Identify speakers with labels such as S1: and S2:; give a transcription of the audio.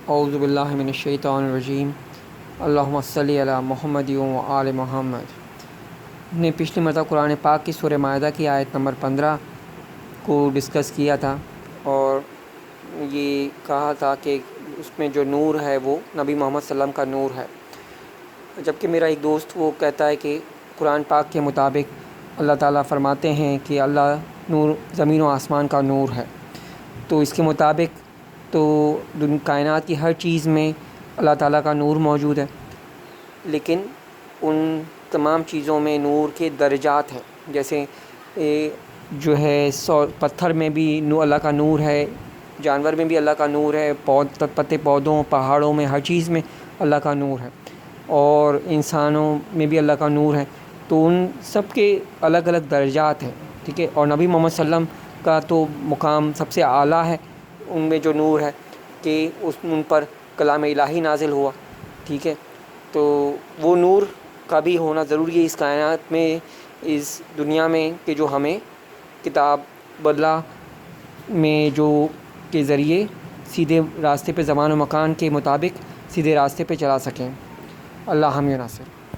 S1: اعوذ باللہ من الشیطان الرجیم اللہم صلی علی محمد و آل محمد نے پچھلی مرتبہ قرآن پاک کی سورہ مائدہ کی آیت نمبر 15 کو ڈسکس کیا تھا، اور یہ کہا تھا کہ اس میں جو نور ہے وہ نبی محمد صلی اللہ علیہ وسلم کا نور ہے، جبکہ میرا ایک دوست وہ کہتا ہے کہ قرآن پاک کے مطابق اللہ تعالیٰ فرماتے ہیں کہ اللہ نور زمین و آسمان کا نور ہے، تو اس کے مطابق تو کائنات کی ہر چیز میں اللہ تعالیٰ کا نور موجود ہے، لیکن ان تمام چیزوں میں نور کے درجات ہیں، جیسے جو ہے پتھر میں بھی اللہ کا نور ہے، جانور میں بھی اللہ کا نور ہے، پتے پودوں پہاڑوں میں ہر چیز میں اللہ کا نور ہے، اور انسانوں میں بھی اللہ کا نور ہے، تو ان سب کے الگ الگ درجات ہیں، ٹھیک ہے۔ اور نبی محمد صلی اللہ علیہ وسلم کا تو مقام سب سے اعلیٰ ہے، ان میں جو نور ہے کہ ان پر کلام الہی نازل ہوا، ٹھیک ہے۔ تو وہ نور کا بھی ہونا ضروری ہے اس کائنات میں، اس دنیا میں، کہ جو ہمیں کتاب اللہ میں جو کے ذریعے سیدھے راستے پہ زمان و مکان کے مطابق سیدھے راستے پہ چلا سکیں۔ اللہ حامی و ناصر۔